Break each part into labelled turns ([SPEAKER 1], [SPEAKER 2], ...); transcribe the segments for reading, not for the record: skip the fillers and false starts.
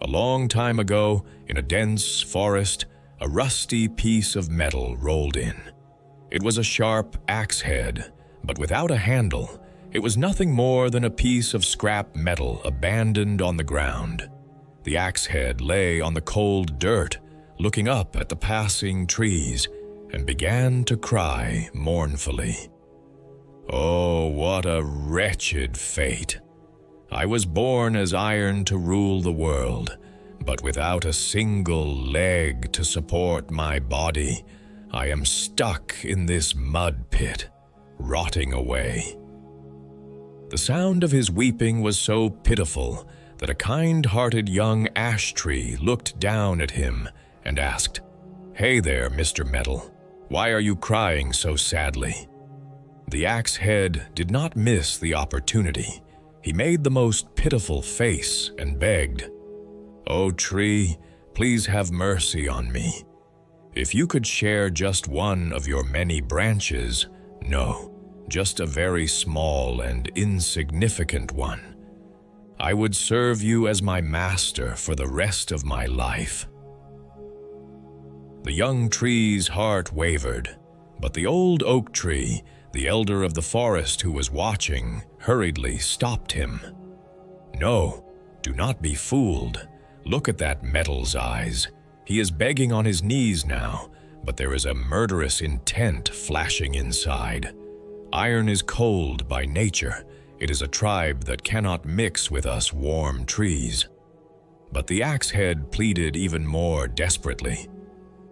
[SPEAKER 1] A long time ago, in a dense forest, a rusty piece of metal rolled in. It was a sharp axe head, but without a handle. It was nothing more than a piece of scrap metal abandoned on the ground. The axe head lay on the cold dirt, looking up at the passing trees, and began to cry mournfully. Oh, what a wretched fate! I was born as iron to rule the world, but without a single leg to support my body, I am stuck in this mud pit, rotting away. The sound of his weeping was so pitiful that a kind-hearted young ash tree looked down at him and asked, "Hey there, Mr. Metal, why are you crying so sadly?" The axe head did not miss the opportunity. He made the most pitiful face and begged, "Oh, tree, please have mercy on me. If you could share just one of your many branches, no, just a very small and insignificant one, I would serve you as my master for the rest of my life." The young tree's heart wavered, but the old oak tree, the elder of the forest who was watching, hurriedly stopped him. "No, do not be fooled. Look at that Metal's eyes. He is begging on his knees now, but there is a murderous intent flashing inside. Iron is cold by nature. It is a tribe that cannot mix with us warm trees." But the axe head pleaded even more desperately.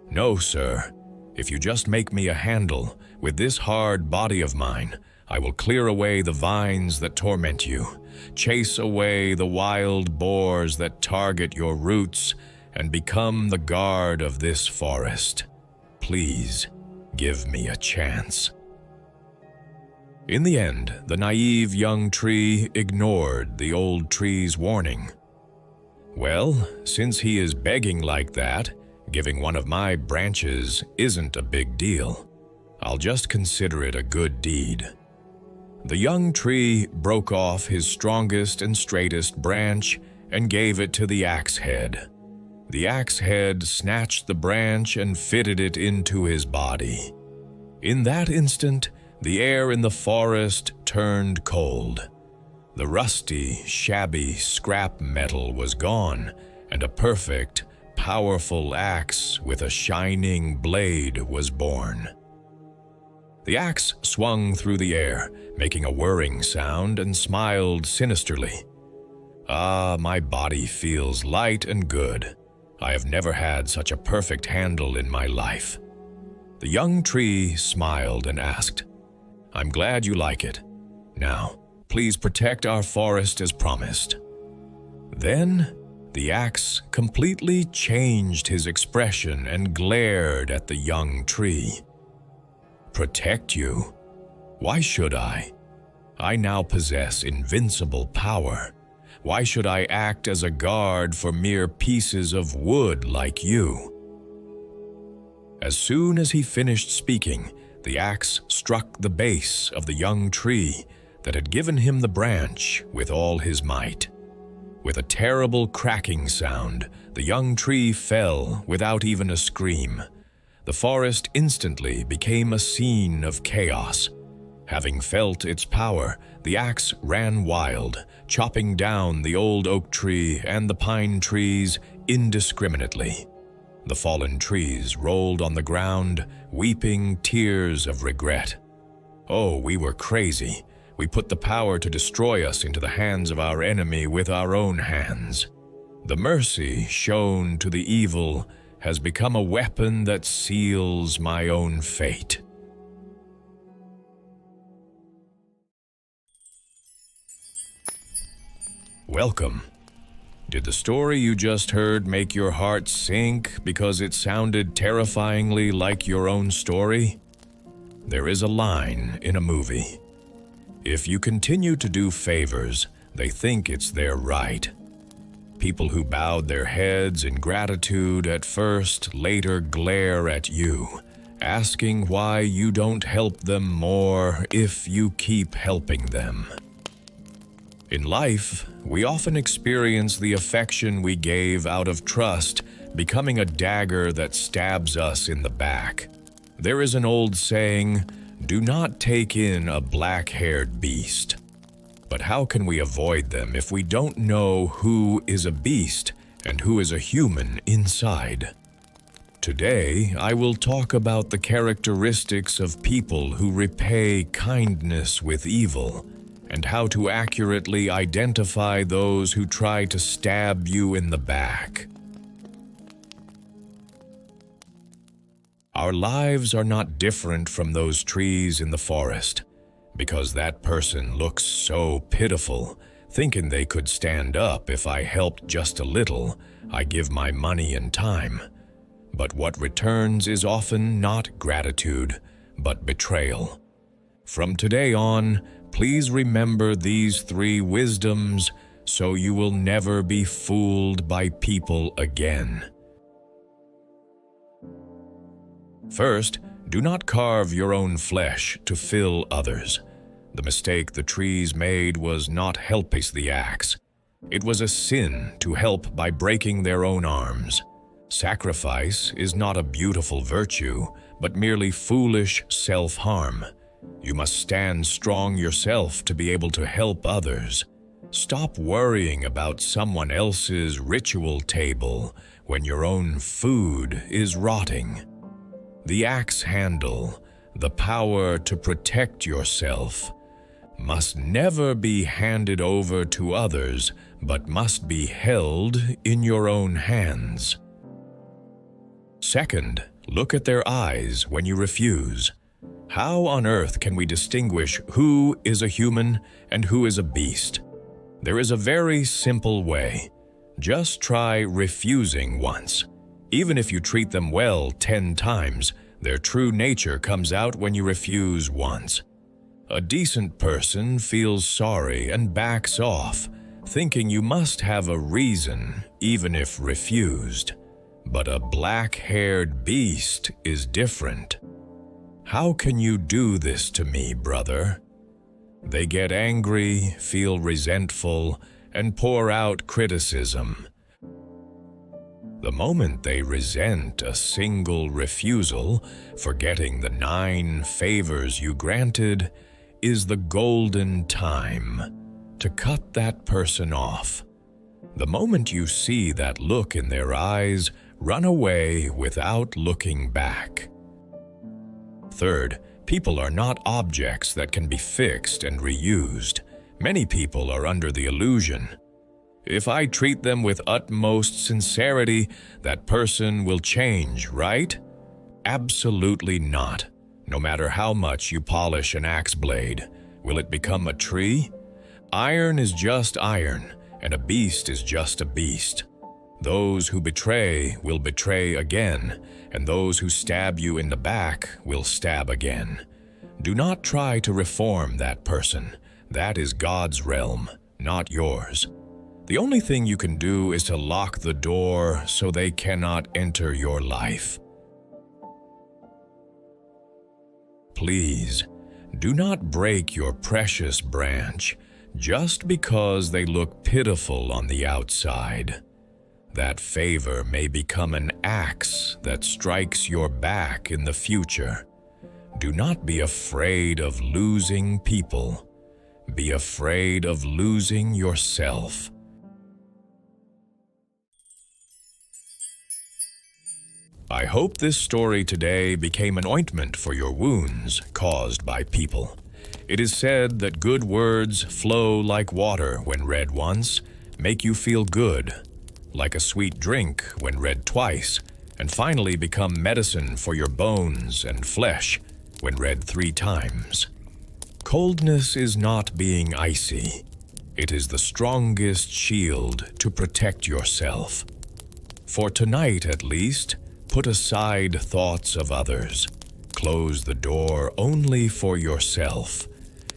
[SPEAKER 1] "No, sir. If you just make me a handle, with this hard body of mine, I will clear away the vines that torment you, chase away the wild boars that target your roots, and become the guard of this forest. Please, give me a chance." In the end, the naive young tree ignored the old tree's warning. "Well, since he is begging like that, giving one of my branches isn't a big deal. I'll just consider it a good deed." The young tree broke off his strongest and straightest branch and gave it to the axe head. The axe head snatched the branch and fitted it into his body. In that instant, the air in the forest turned cold. The rusty, shabby scrap metal was gone, and a perfect, powerful axe with a shining blade was born. The axe swung through the air, making a whirring sound, and smiled sinisterly. "Ah, my body feels light and good. I have never had such a perfect handle in my life." The young tree smiled and asked, "I'm glad you like it. Now, please protect our forest as promised." Then, the axe completely changed his expression and glared at the young tree. "Protect you? Why should I? I now possess invincible power. Why should I act as a guard for mere pieces of wood like you?" As soon as he finished speaking, the axe struck the base of the young tree that had given him the branch with all his might. With a terrible cracking sound, the young tree fell without even a scream. The forest instantly became a scene of chaos. Having felt its power, the axe ran wild, chopping down the old oak tree and the pine trees indiscriminately. The fallen trees rolled on the ground, weeping tears of regret. "Oh, we were crazy. We put the power to destroy us into the hands of our enemy with our own hands. The mercy shown to the evil has become a weapon that seals my own fate." Welcome. Did the story you just heard make your heart sink because it sounded terrifyingly like your own story? There is a line in a movie. If you continue to do favors, they think it's their right. People who bowed their heads in gratitude at first later glare at you, asking why you don't help them more if you keep helping them. In life, we often experience the affection we gave out of trust becoming a dagger that stabs us in the back. There is an old saying, "Do not take in a black-haired beast." But how can we avoid them if we don't know who is a beast and who is a human inside? Today, I will talk about the characteristics of people who repay kindness with evil, and how to accurately identify those who try to stab you in the back. Our lives are not different from those trees in the forest, because that person looks so pitiful, thinking they could stand up if I helped just a little. I give my money and time. But what returns is often not gratitude, but betrayal. From today on, please remember these 3 wisdoms so you will never be fooled by people again. First, do not carve your own flesh to fill others. The mistake the trees made was not helping the axe. It was a sin to help by breaking their own arms. Sacrifice is not a beautiful virtue, but merely foolish self-harm. You must stand strong yourself to be able to help others. Stop worrying about someone else's ritual table when your own food is rotting. The axe handle, the power to protect yourself, must never be handed over to others, but must be held in your own hands. Second, look at their eyes when you refuse. How on earth can we distinguish who is a human and who is a beast? There is a very simple way. Just try refusing once. Even if you treat them well 10 times, their true nature comes out when you refuse once. A decent person feels sorry and backs off, thinking you must have a reason even if refused. But a black-haired beast is different. How can you do this to me, brother? They get angry, feel resentful, and pour out criticism. The moment they resent a single refusal, forgetting the 9 favors you granted, is the golden time to cut that person off. The moment you see that look in their eyes, run away without looking back. Third, people are not objects that can be fixed and reused. Many people are under the illusion. If I treat them with utmost sincerity, that person will change, right? Absolutely not. No matter how much you polish an axe blade, will it become a tree? Iron is just iron, and a beast is just a beast. Those who betray will betray again, and those who stab you in the back will stab again. Do not try to reform that person. That is God's realm, not yours. The only thing you can do is to lock the door so they cannot enter your life. Please, do not break your precious branch just because they look pitiful on the outside. That favor may become an axe that strikes your back in the future. Do not be afraid of losing people. Be afraid of losing yourself. I hope this story today became an ointment for your wounds caused by people. It is said that good words flow like water when read once, make you feel good, like a sweet drink when read twice, and finally become medicine for your bones and flesh when read 3 times. Coldness is not being icy. It is the strongest shield to protect yourself. For tonight, at least, put aside thoughts of others. Close the door only for yourself,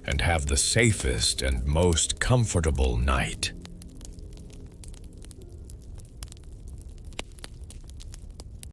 [SPEAKER 1] and have the safest and most comfortable night.